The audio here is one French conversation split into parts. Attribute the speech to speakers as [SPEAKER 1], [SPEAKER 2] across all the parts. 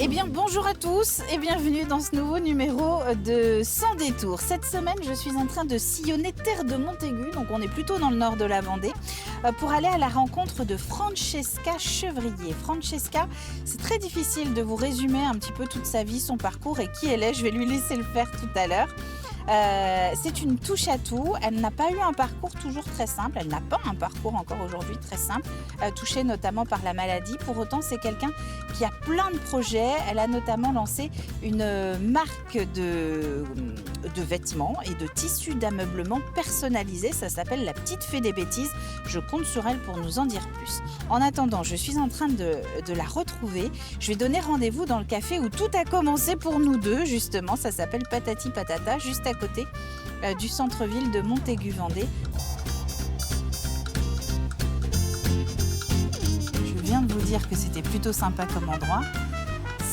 [SPEAKER 1] Eh bien bonjour à tous et bienvenue dans ce nouveau numéro de Sans détour. Cette semaine je suis en train de sillonner terre de Montaigu, donc on est plutôt dans le nord de la Vendée, pour aller à la rencontre de Francesca Chevrier. Francesca, c'est très difficile de vous résumer un petit peu toute sa vie, son parcours et qui elle est, je vais lui laisser le faire tout à l'heure. C'est une touche à tout, elle n'a pas eu un parcours toujours très simple, elle n'a pas un parcours encore aujourd'hui très simple, touchée notamment par la maladie. Pour autant, c'est quelqu'un qui a plein de projets. Elle a notamment lancé une marque de vêtements et de tissus d'ameublement personnalisés, ça s'appelle La Petite Fée des Bêtises. Je compte sur elle pour nous en dire plus. En attendant, je suis en train de la retrouver. Je vais donner rendez-vous dans le café où tout a commencé pour nous deux, justement. Ça s'appelle Patati Patata, juste à côté du centre-ville de Montaigu-Vendée. Je viens de vous dire que c'était plutôt sympa comme endroit.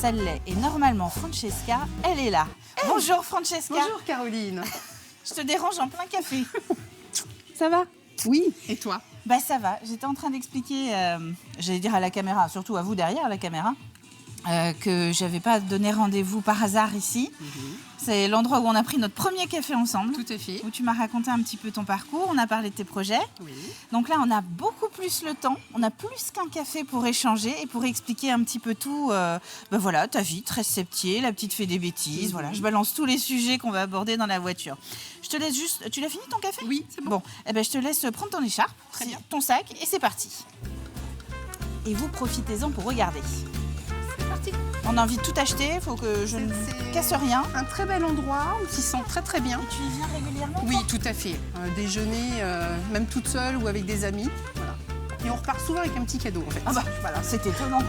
[SPEAKER 1] Ça l'est. Et normalement, Francesca, elle est là. Hey, bonjour Francesca.
[SPEAKER 2] Bonjour Caroline.
[SPEAKER 1] Je te dérange en plein café.
[SPEAKER 2] Ça va? Oui. Et toi?
[SPEAKER 1] Bah ça va. J'étais en train d'expliquer, j'allais dire à la caméra, surtout à vous derrière la caméra, que j'avais pas donné rendez-vous par hasard ici. C'est l'endroit où on a pris notre premier café ensemble.
[SPEAKER 2] Tout à fait.
[SPEAKER 1] Où tu m'as raconté un petit peu ton parcours, on a parlé de tes projets.
[SPEAKER 2] Oui.
[SPEAKER 1] Donc là, on a beaucoup plus le temps. On a plus qu'un café pour échanger et pour expliquer un petit peu tout. Voilà, ta vie, 13 septier, la petite fée des bêtises. Voilà, je balance tous les sujets qu'on va aborder dans la voiture. Je te laisse juste... Tu l'as fini ton café?
[SPEAKER 2] Oui, c'est bon.
[SPEAKER 1] Bon, eh ben, je te laisse prendre ton écharpe,
[SPEAKER 2] Très bien.
[SPEAKER 1] ton sac et c'est parti. Et vous, profitez-en pour regarder.
[SPEAKER 2] C'est parti.
[SPEAKER 1] On a envie de tout acheter, il faut que je ne casse rien.
[SPEAKER 2] Un très bel endroit, on s'y sent très très bien.
[SPEAKER 1] Et tu y viens régulièrement?
[SPEAKER 2] Oui, tout à fait. Déjeuner, même toute seule ou avec des amis. Voilà. Et on repart souvent avec un petit cadeau en fait.
[SPEAKER 1] Ah bah,
[SPEAKER 2] Voilà.
[SPEAKER 1] c'est étonnant.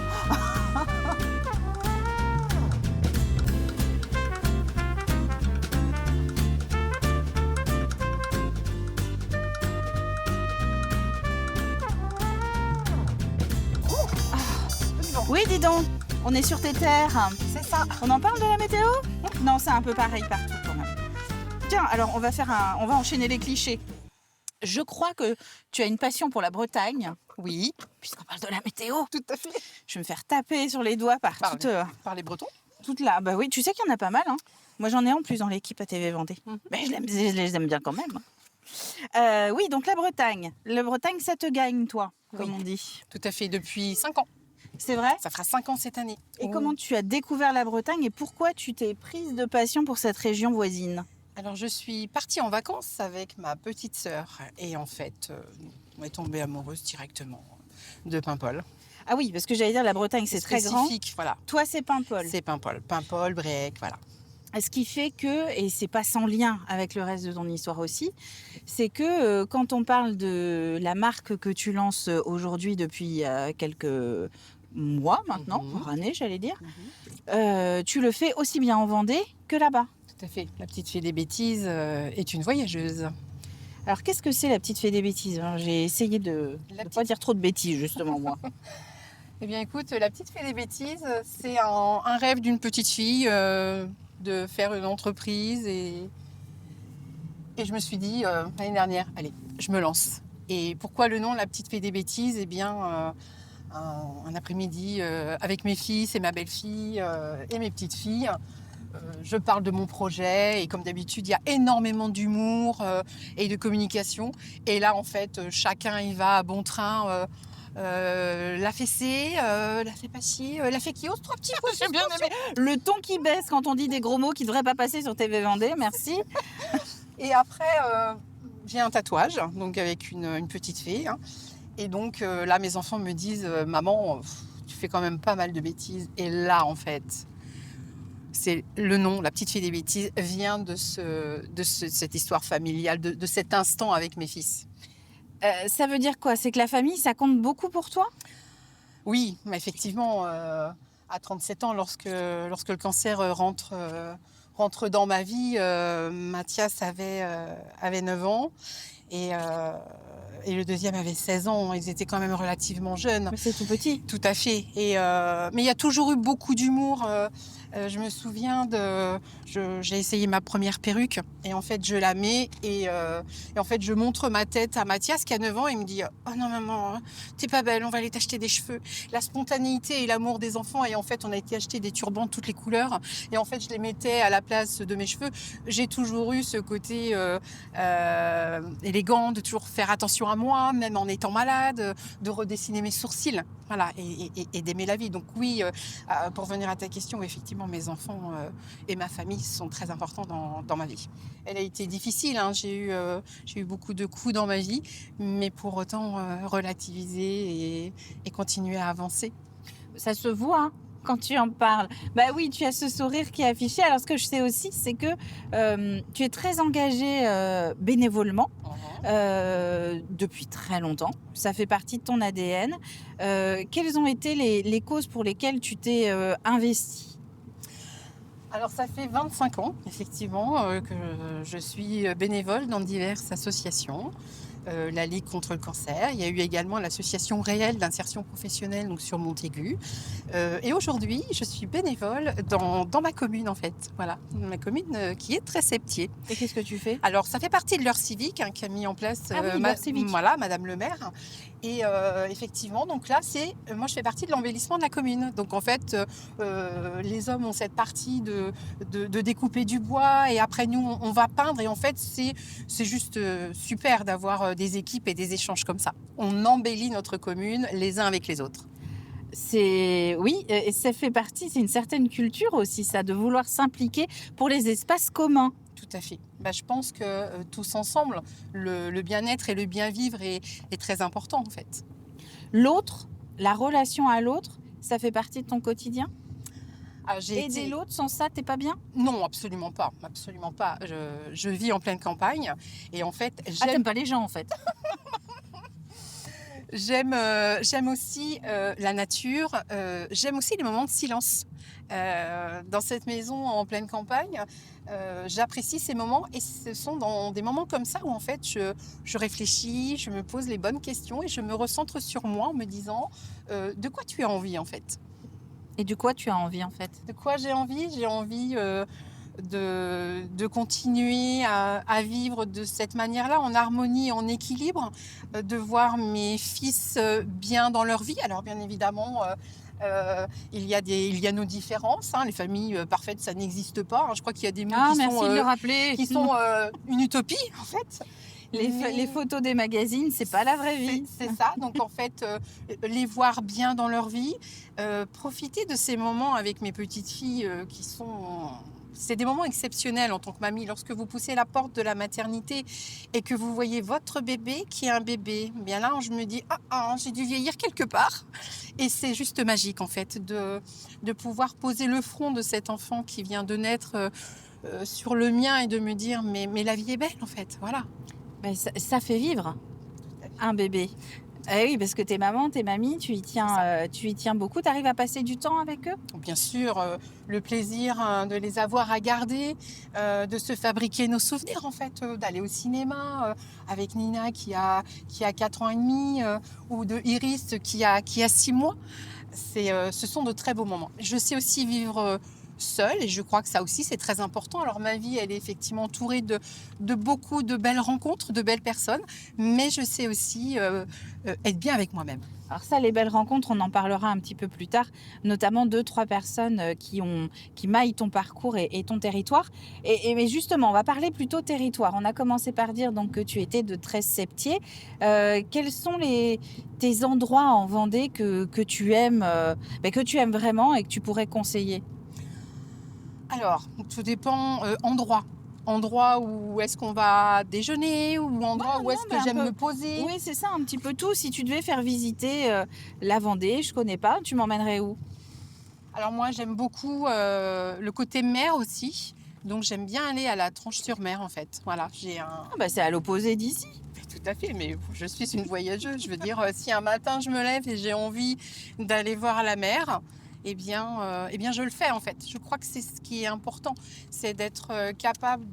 [SPEAKER 1] Oui, dis donc, on est sur tes terres.
[SPEAKER 2] C'est ça.
[SPEAKER 1] On en parle de la météo? Non, c'est un peu pareil partout quand même. Tiens, alors on va enchaîner les clichés. Je crois que tu as une passion pour la Bretagne.
[SPEAKER 2] Oui,
[SPEAKER 1] Puisqu'on parle de la météo.
[SPEAKER 2] tout à fait.
[SPEAKER 1] Je vais me faire taper sur les doigts par
[SPEAKER 2] Par les Bretons.
[SPEAKER 1] toute la... Bah oui, tu sais qu'il y en a pas mal. Hein. Moi, j'en ai en plus dans l'équipe ATV Vendée. Mais je les aime bien quand même. Oui, donc la Bretagne. La Bretagne, ça te gagne, toi, comme on dit.
[SPEAKER 2] Tout à fait, depuis 5 ans.
[SPEAKER 1] C'est vrai?
[SPEAKER 2] Ça fera 5 ans cette année.
[SPEAKER 1] Et comment tu as découvert la Bretagne et pourquoi tu t'es prise de passion pour cette région voisine?
[SPEAKER 2] Alors je suis partie en vacances avec ma petite sœur et en fait, on est tombée amoureuse directement de Paimpol.
[SPEAKER 1] Ah oui, parce que j'allais dire, la Bretagne, c'est très grand.
[SPEAKER 2] Spécifique, voilà.
[SPEAKER 1] Toi, c'est Paimpol.
[SPEAKER 2] C'est Paimpol. Paimpol, Bréec, voilà.
[SPEAKER 1] Ce qui fait que, et c'est pas sans lien avec le reste de ton histoire aussi, c'est que quand on parle de la marque que tu lances aujourd'hui depuis quelques mois maintenant, voire années j'allais dire, tu le fais aussi bien en Vendée que là-bas.
[SPEAKER 2] Tout à fait. La petite fée des bêtises est une voyageuse.
[SPEAKER 1] Alors qu'est-ce que c'est la petite fée des bêtises? Alors, j'ai essayé de ne pas dire trop de bêtises justement moi.
[SPEAKER 2] Eh bien écoute, la petite fée des bêtises, c'est un rêve d'une petite fille de faire une entreprise et je me suis dit l'année dernière, allez, je me lance. Et pourquoi le nom La Petite Fée des Bêtises? Eh bien, un après-midi avec mes fils et ma belle-fille et mes petites filles, je parle de mon projet et comme d'habitude, il y a énormément d'humour et de communication. Et là, en fait, chacun y va à bon train. La fessée, la fée pas ci, la fée qui ose, 3 petits points.
[SPEAKER 1] J'ai bien aimé le ton qui baisse quand on dit des gros mots qui ne devraient pas passer sur TV Vendée, merci.
[SPEAKER 2] Et après, j'ai un tatouage, donc avec une petite fée. Hein. Et donc là, mes enfants me disent, maman, tu fais quand même pas mal de bêtises. Et là, en fait, c'est le nom, La Petite Fée des Bêtises, vient de cette histoire familiale, de cet instant avec mes fils.
[SPEAKER 1] Ça veut dire quoi? C'est que la famille, ça compte beaucoup pour toi?
[SPEAKER 2] Oui, mais effectivement, à 37 ans, lorsque le cancer rentre dans ma vie, Mathias avait 9 ans. Et le deuxième avait 16 ans. Ils étaient quand même relativement jeunes.
[SPEAKER 1] C'est tout petit.
[SPEAKER 2] Tout à fait. Mais il y a toujours eu beaucoup d'humour. Je me souviens j'ai essayé ma première perruque et en fait je la mets et en fait je montre ma tête à Mathias qui a 9 ans et il me dit oh non maman t'es pas belle, on va aller t'acheter des cheveux. La spontanéité et l'amour des enfants, et en fait on a été acheter des turbans de toutes les couleurs et en fait je les mettais à la place de mes cheveux. J'ai toujours eu ce côté élégant, de toujours faire attention à moi même en étant malade, de redessiner mes sourcils, voilà, et d'aimer la vie. Donc oui, pour venir à ta question, effectivement mes enfants et ma famille sont très importants dans ma vie. Elle a été difficile, hein. J'ai eu beaucoup de coups dans ma vie, mais pour autant relativiser et continuer à avancer.
[SPEAKER 1] Ça se voit hein, quand tu en parles. Bah oui, tu as ce sourire qui est affiché. Alors ce que je sais aussi, c'est que tu es très engagée bénévolement depuis très longtemps. Ça fait partie de ton ADN. Quelles ont été les causes pour lesquelles tu t'es investie ?
[SPEAKER 2] Alors ça fait 25 ans, effectivement, que je suis bénévole dans diverses associations. La Ligue contre le cancer. Il y a eu également l'association réelle d'insertion professionnelle donc sur Montaigu. Et aujourd'hui, je suis bénévole dans ma commune en fait. Voilà, ma commune qui est Tresseptier.
[SPEAKER 1] Et qu'est-ce que tu fais ?
[SPEAKER 2] Alors ça fait partie de l'heure civique qui a mis en place voilà, Madame le maire. Et effectivement, donc là, moi je fais partie de l'embellissement de la commune. Donc en fait, les hommes ont cette partie de découper du bois et après nous, on va peindre. Et en fait, c'est juste super d'avoir des équipes et des échanges comme ça. On embellit notre commune les uns avec les autres.
[SPEAKER 1] Oui, et ça fait partie, c'est une certaine culture aussi, ça, de vouloir s'impliquer pour les espaces communs.
[SPEAKER 2] Tout à fait. Je pense que tous ensemble, le bien-être et le bien-vivre est très important en fait.
[SPEAKER 1] L'autre, la relation à l'autre, ça fait partie de ton quotidien ? Aider l'autre, sans ça, t'es pas bien ?
[SPEAKER 2] Non, absolument pas. Absolument pas. Je vis en pleine campagne et en fait...
[SPEAKER 1] t'aimes pas les gens en fait.
[SPEAKER 2] J'aime aussi la nature, j'aime aussi les moments de silence. Dans cette maison en pleine campagne, j'apprécie ces moments et ce sont dans des moments comme ça où en fait je réfléchis, je me pose les bonnes questions et je me recentre sur moi en me disant de quoi tu as envie en fait.
[SPEAKER 1] Et de quoi tu as envie en fait ?
[SPEAKER 2] De quoi j'ai envie ? J'ai envie de continuer à vivre de cette manière-là, en harmonie, en équilibre, de voir mes fils bien dans leur vie. Alors bien évidemment, il y a nos différences. Hein. Les familles parfaites, ça n'existe pas. Hein. Je crois qu'il y a des mots qui sont une utopie en fait.
[SPEAKER 1] Les photos des magazines, c'est pas la vraie vie.
[SPEAKER 2] C'est ça. Donc en fait, les voir bien dans leur vie, profiter de ces moments avec mes petites filles qui sont... C'est des moments exceptionnels en tant que mamie. Lorsque vous poussez la porte de la maternité et que vous voyez votre bébé qui est un bébé, bien là, je me dis j'ai dû vieillir quelque part. Et c'est juste magique en fait de pouvoir poser le front de cet enfant qui vient de naître sur le mien et de me dire mais la vie est belle en fait. Voilà.
[SPEAKER 1] Ça fait vivre un bébé. Oui, parce que t'es maman, t'es mamie, tu y tiens beaucoup. Tu arrives à passer du temps avec eux ?
[SPEAKER 2] Bien sûr, le plaisir de les avoir à garder, de se fabriquer nos souvenirs en fait, d'aller au cinéma avec Nina qui a 4 ans et demi ou de Iris qui a 6 mois. Ce sont de très beaux moments. Je sais aussi vivre seule et je crois que ça aussi c'est très important. Alors ma vie elle est effectivement entourée de beaucoup de belles rencontres, de belles personnes, mais je sais aussi être bien avec moi-même.
[SPEAKER 1] Alors ça, les belles rencontres, on en parlera un petit peu plus tard, notamment 2-3 personnes qui maillent ton parcours et ton territoire. Mais justement, on va parler plutôt territoire. On a commencé par dire donc que tu étais de Tresseptier. Quels sont tes endroits en Vendée que tu aimes vraiment et que tu pourrais conseiller ?
[SPEAKER 2] Alors, tout dépend endroit où est-ce qu'on va déjeuner ou endroit où est-ce que j'aime me poser.
[SPEAKER 1] Oui, c'est ça, un petit peu tout. Si tu devais faire visiter la Vendée, je connais pas, tu m'emmènerais où ?
[SPEAKER 2] Alors moi, j'aime beaucoup le côté mer aussi. Donc j'aime bien aller à la Tranche-sur-Mer en fait. Voilà,
[SPEAKER 1] c'est à l'opposé d'ici.
[SPEAKER 2] Tout à fait, mais je suis une voyageuse. Je veux dire, si un matin je me lève et j'ai envie d'aller voir la mer, je le fais en fait. Je crois que c'est ce qui est important, c'est d'être capable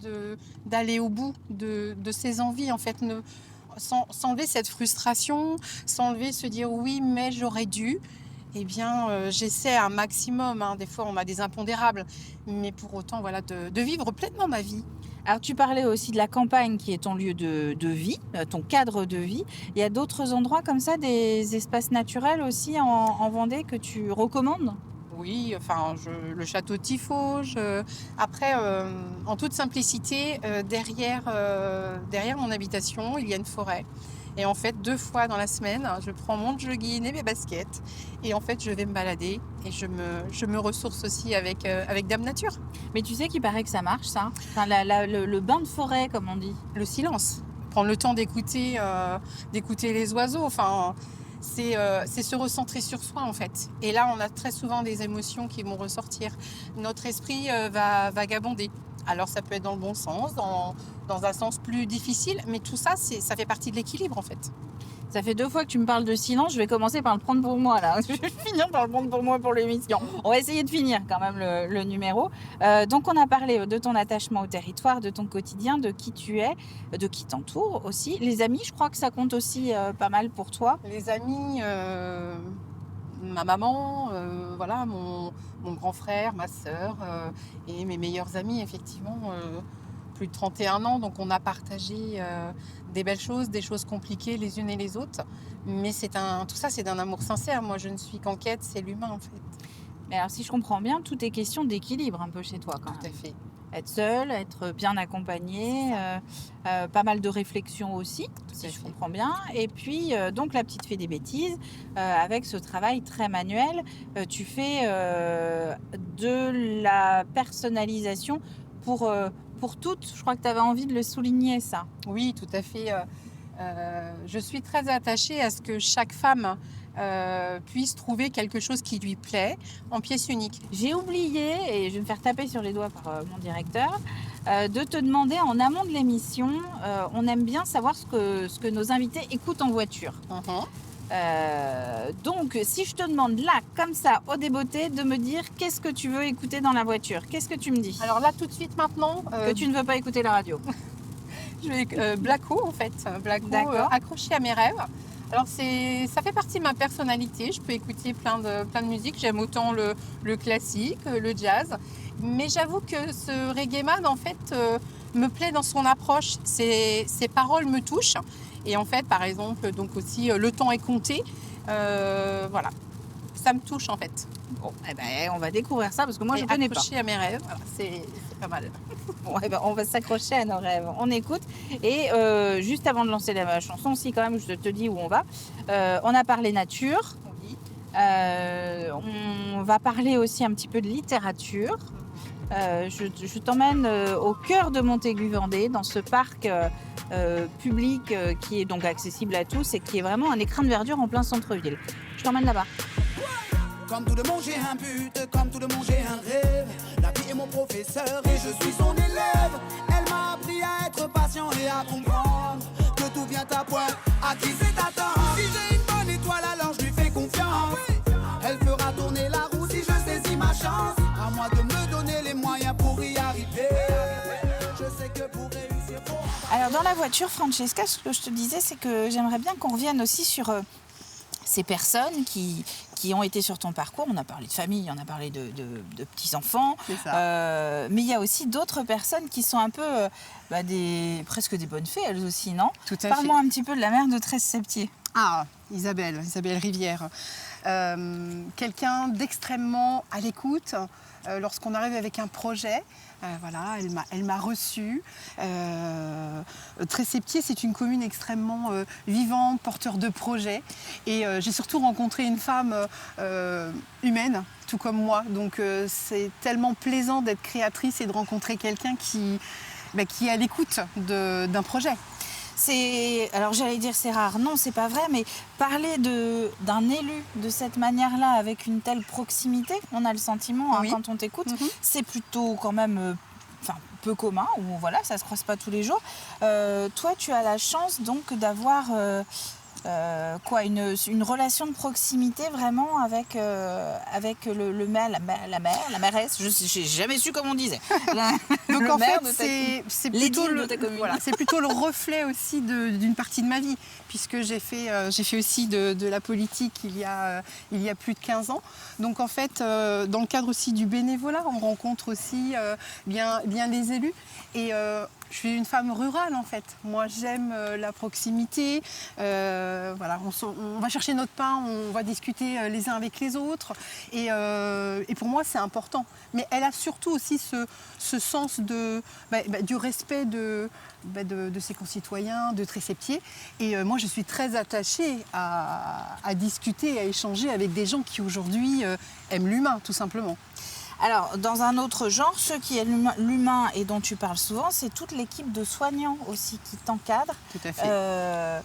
[SPEAKER 2] d'aller au bout de ses envies en fait, s'enlever cette frustration, s'enlever se dire oui mais j'aurais dû. J'essaie un maximum, hein. Des fois on a des impondérables, mais pour autant voilà, de vivre pleinement ma vie.
[SPEAKER 1] Alors tu parlais aussi de la campagne qui est ton lieu de vie, ton cadre de vie. Il y a d'autres endroits comme ça, des espaces naturels aussi en Vendée que tu recommandes?
[SPEAKER 2] Oui, enfin, le château de Tiffauges. Après, en toute simplicité, derrière mon habitation, il y a une forêt. Et en fait, 2 fois dans la semaine, je prends mon jogging et mes baskets. Et en fait, je vais me balader et je me ressource aussi avec Dame Nature.
[SPEAKER 1] Mais tu sais qu'il paraît que ça marche, ça. Enfin, le bain de forêt, comme on dit.
[SPEAKER 2] Le silence, prendre le temps d'écouter les oiseaux. Enfin, c'est se recentrer sur soi en fait. Et là, on a très souvent des émotions qui vont ressortir. Notre esprit va vagabonder. Alors ça peut être dans le bon sens, dans un sens plus difficile, mais tout ça, ça fait partie de l'équilibre en fait.
[SPEAKER 1] Ça fait 2 fois que tu me parles de silence, je vais commencer par le prendre pour moi là. Je vais finir par le prendre pour moi pour l'émission. On va essayer de finir quand même le numéro. Donc on a parlé de ton attachement au territoire, de ton quotidien, de qui tu es, de qui t'entoure aussi. Les amis, je crois que ça compte aussi pas mal pour toi.
[SPEAKER 2] Les amis, ma maman, voilà, mon grand frère, ma sœur et mes meilleurs amis, effectivement, plus de 31 ans. Donc on a partagé des belles choses, des choses compliquées les unes et les autres. Mais tout ça, c'est d'un amour sincère. Moi, je ne suis qu'en quête, c'est l'humain en fait.
[SPEAKER 1] Mais alors si je comprends bien, tout est question d'équilibre un peu chez toi quand même.
[SPEAKER 2] Tout à fait.
[SPEAKER 1] Être seule, être bien accompagnée, pas mal de réflexion aussi, si je comprends bien. Et puis, donc, la petite fée des bêtises, avec ce travail très manuel, tu fais de la personnalisation pour toutes. Je crois que tu avais envie de le souligner, ça.
[SPEAKER 2] Oui, tout à fait. Je suis très attachée à ce que chaque femme puisse trouver quelque chose qui lui plaît en pièce unique.
[SPEAKER 1] J'ai oublié, et je vais me faire taper sur les doigts par mon directeur, de te demander en amont de l'émission, on aime bien savoir ce que nos invités écoutent en voiture. Donc, si je te demande là, comme ça, au débeauté, de me dire qu'est-ce que tu veux écouter dans la voiture, qu'est-ce que tu me dis?
[SPEAKER 2] Alors là, tout de suite maintenant...
[SPEAKER 1] Que tu ne veux pas écouter la radio.
[SPEAKER 2] Je vais Blacko en fait, Blacko, accroché à mes rêves. Alors ça fait partie de ma personnalité, je peux écouter plein de musique, j'aime autant le classique, le jazz, mais j'avoue que ce reggae man en fait me plaît dans son approche, ses paroles me touchent et en fait par exemple donc aussi Le temps est compté, voilà, ça me touche en fait.
[SPEAKER 1] Bon, eh ben, on va découvrir ça parce que moi je ne connais pas.
[SPEAKER 2] Accroché à mes rêves, voilà, c'est pas mal.
[SPEAKER 1] Bon, eh ben, on va s'accrocher à nos rêves. On écoute. Et juste avant de lancer la chanson aussi, quand même, je te dis où on va. On a parlé nature.
[SPEAKER 2] Oui.
[SPEAKER 1] On va parler aussi un petit peu de littérature. Je t'emmène au cœur de Montaigu-Vendée, dans ce parc public qui est donc accessible à tous et qui est vraiment un écrin de verdure en plein centre-ville. Je t'emmène là-bas.
[SPEAKER 3] Comme tout le monde j'ai un but, comme tout le monde j'ai un rêve. La vie est mon professeur et je suis son élève. Elle m'a appris à être patient et à comprendre que tout vient à point, à qui c'est attendre. Si j'ai une bonne étoile alors je lui fais confiance. Elle fera tourner la roue si je saisis ma chance. À moi de me donner les moyens pour y arriver. Je sais que pour réussir faut...
[SPEAKER 1] Alors dans la voiture, Francesca, ce que je te disais, c'est que j'aimerais bien qu'on revienne aussi sur ces personnes qui ont été sur ton parcours. On a parlé de famille, on a parlé de petits-enfants.
[SPEAKER 2] C'est ça.
[SPEAKER 1] Mais il y a aussi d'autres personnes qui sont un peu presque des bonnes fées, elles aussi, non?
[SPEAKER 2] Tout à fait.
[SPEAKER 1] Parle-moi un petit peu de la mère de 13 Septier.
[SPEAKER 2] Ah, Isabelle Rivière. Quelqu'un d'extrêmement à l'écoute lorsqu'on arrive avec un projet. Voilà, elle m'a reçue. Tresseptier, c'est une commune extrêmement vivante, porteur de projets. Et j'ai surtout rencontré une femme humaine, tout comme moi. Donc c'est tellement plaisant d'être créatrice et de rencontrer quelqu'un qui est à l'écoute d'un projet.
[SPEAKER 1] Alors j'allais dire c'est rare, non c'est pas vrai, mais parler d'un élu de cette manière-là avec une telle proximité, on a le sentiment
[SPEAKER 2] Oui.
[SPEAKER 1] Quand on t'écoute, c'est plutôt quand même peu commun, ou voilà, ça se croise pas tous les jours. Toi tu as la chance donc d'avoir une relation de proximité vraiment avec le maire, la mairesse. J'ai jamais su comment on disait.
[SPEAKER 2] Donc
[SPEAKER 1] le
[SPEAKER 2] en
[SPEAKER 1] maire
[SPEAKER 2] fait, c'est
[SPEAKER 1] l'édile
[SPEAKER 2] plutôt
[SPEAKER 1] de ta commune.
[SPEAKER 2] Voilà, c'est plutôt le reflet aussi d'une partie de ma vie, puisque j'ai fait aussi de la politique il y a plus de 15 ans. Donc en fait, dans le cadre aussi du bénévolat, on rencontre aussi bien les élus. Et je suis une femme rurale en fait. Moi j'aime la proximité. Voilà, on va chercher notre pain, on va discuter les uns avec les autres. Et pour moi c'est important. Mais elle a surtout aussi ce sens du respect de ses concitoyens, de Tresseptier. Et moi je suis très attachée à discuter, à échanger avec des gens qui aujourd'hui aiment l'humain tout simplement.
[SPEAKER 1] Alors, dans un autre genre, ce qui est l'humain et dont tu parles souvent, c'est toute l'équipe de soignants aussi qui t'encadre.
[SPEAKER 2] Tout à fait.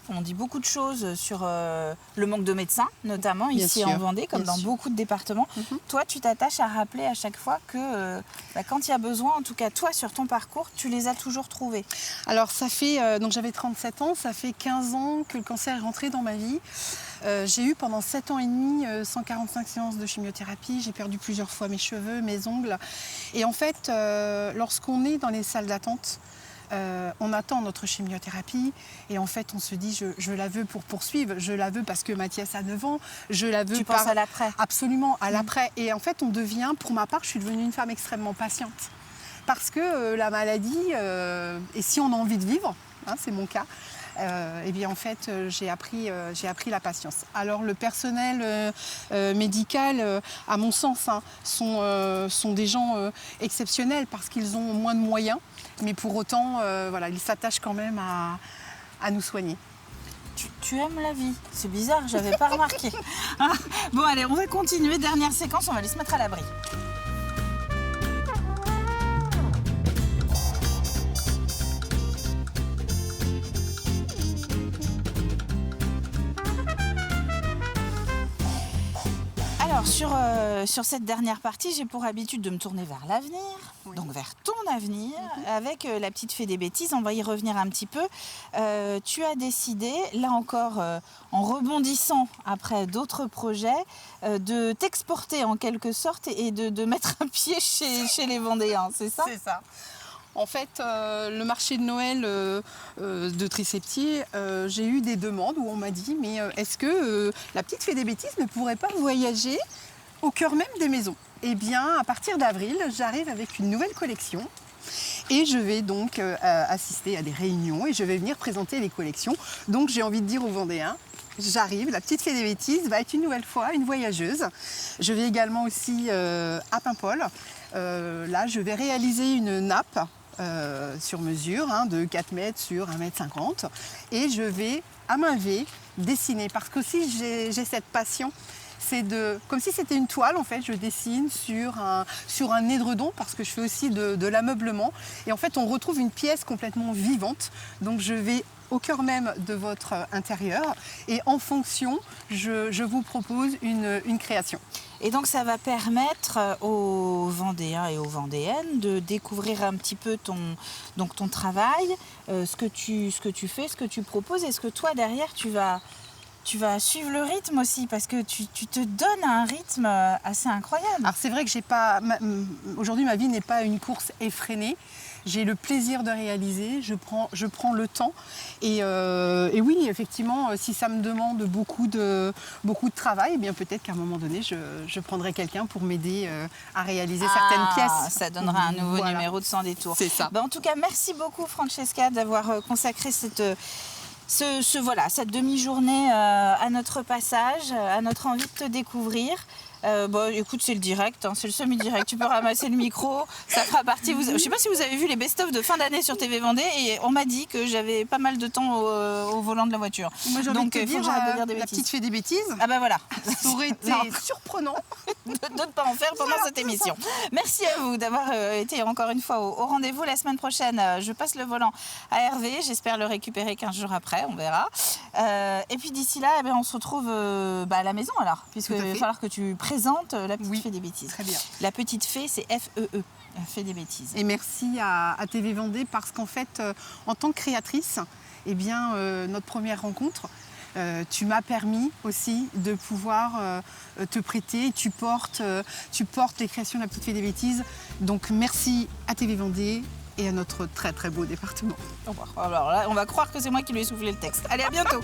[SPEAKER 1] On dit beaucoup de choses sur le manque de médecins, notamment
[SPEAKER 2] Bien
[SPEAKER 1] ici
[SPEAKER 2] sûr,
[SPEAKER 1] en Vendée, comme dans beaucoup de départements. Toi, tu t'attaches à rappeler à chaque fois que quand il y a besoin, en tout cas toi, sur ton parcours, tu les as toujours trouvés.
[SPEAKER 2] Alors, ça fait, donc j'avais 37 ans, ça fait 15 ans que le cancer est rentré dans ma vie. J'ai eu pendant 7 ans et demi 145 séances de chimiothérapie. J'ai perdu plusieurs fois mes cheveux, mes ongles. Et en fait, lorsqu'on est dans les salles d'attente, on attend notre chimiothérapie et en fait on se dit je la veux pour poursuivre, je la veux parce que Mathias a 9 ans, je la veux
[SPEAKER 1] Tu penses à l'après.
[SPEAKER 2] Absolument, à l'après. Et en fait on devient, pour ma part, je suis devenue une femme extrêmement patiente. Parce que la maladie, et si on a envie de vivre, hein, c'est mon cas, et bien en fait j'ai appris la patience. Alors le personnel médical, à mon sens, hein, sont des gens exceptionnels parce qu'ils ont moins de moyens, mais pour autant voilà, ils s'attachent quand même à nous soigner.
[SPEAKER 1] Tu aimes la vie, c'est bizarre, j'avais pas remarqué. Bon allez, on va continuer, dernière séquence, on va aller se mettre à l'abri. Alors sur cette dernière partie, j'ai pour habitude de me tourner vers l'avenir, donc vers ton avenir, avec la petite fée des bêtises, on va y revenir un petit peu. Tu as décidé, là encore en rebondissant après d'autres projets, de t'exporter en quelque sorte et de mettre un pied chez les Vendéens, c'est ça ?
[SPEAKER 2] C'est ça. En fait, le marché de Noël de Tresseptier, j'ai eu des demandes où on m'a dit mais est-ce que la petite fée des bêtises ne pourrait pas voyager au cœur même des maisons ? Eh bien, à partir d'avril, j'arrive avec une nouvelle collection et je vais donc assister à des réunions et je vais venir présenter les collections. Donc j'ai envie de dire aux Vendéens, j'arrive, la petite fée des bêtises va être une nouvelle fois une voyageuse. Je vais également aussi à Paimpol. Là, je vais réaliser une nappe sur mesure, hein, de 4 mètres sur 1,50 m. Et je vais, à main levée, dessiner. Parce que aussi, j'ai cette passion. C'est comme si c'était une toile, en fait, je dessine sur un édredon, parce que je fais aussi de l'ameublement. Et en fait, on retrouve une pièce complètement vivante. Donc, je vais au cœur même de votre intérieur. Et en fonction, je vous propose une création.
[SPEAKER 1] Et donc ça va permettre aux Vendéens et aux Vendéennes de découvrir un petit peu ton travail, ce que tu fais, ce que tu proposes. Est-ce que toi derrière tu vas suivre le rythme aussi, parce que tu te donnes un rythme assez incroyable.
[SPEAKER 2] Alors c'est vrai que aujourd'hui ma vie n'est pas une course effrénée. J'ai le plaisir de réaliser, je prends le temps et oui, effectivement, si ça me demande beaucoup de travail, eh bien peut-être qu'à un moment donné, je prendrai quelqu'un pour m'aider à réaliser certaines pièces.
[SPEAKER 1] Ça donnera un nouveau numéro de Sans détour.
[SPEAKER 2] C'est ça.
[SPEAKER 1] En tout cas, merci beaucoup Francesca d'avoir consacré cette demi-journée à notre passage, à notre envie de te découvrir. Écoute, c'est le direct, hein, c'est le semi-direct. Tu peux ramasser le micro, ça fera partie. Je ne sais pas si vous avez vu les best-of de fin d'année sur TV Vendée et on m'a dit que j'avais pas mal de temps au volant de la voiture.
[SPEAKER 2] Moi, j'ai envie de te dire,
[SPEAKER 1] faut que j'arrête de dire des
[SPEAKER 2] la
[SPEAKER 1] bêtises.
[SPEAKER 2] petite fée des bêtises.
[SPEAKER 1] Ah bah voilà.
[SPEAKER 2] Ça aurait été surprenant
[SPEAKER 1] de ne pas en faire pendant cette émission. Merci à vous d'avoir été encore une fois au rendez-vous. La semaine prochaine, je passe le volant à Hervé. J'espère le récupérer 15 jours après, on verra. Et puis d'ici là, on se retrouve à la maison alors, puisqu'il va falloir que tu présentes la petite fée des bêtises.
[SPEAKER 2] Très bien.
[SPEAKER 1] La petite fée, c'est F-E-E. Fée des bêtises.
[SPEAKER 2] Et merci à TV Vendée parce qu'en fait, en tant que créatrice, eh bien, notre première rencontre, tu m'as permis aussi de pouvoir te prêter. Tu portes les créations de la Petite Fée des Bêtises. Donc merci à TV Vendée et à notre très très beau département.
[SPEAKER 1] Alors là, on va croire que c'est moi qui lui ai soufflé le texte. Allez, à bientôt.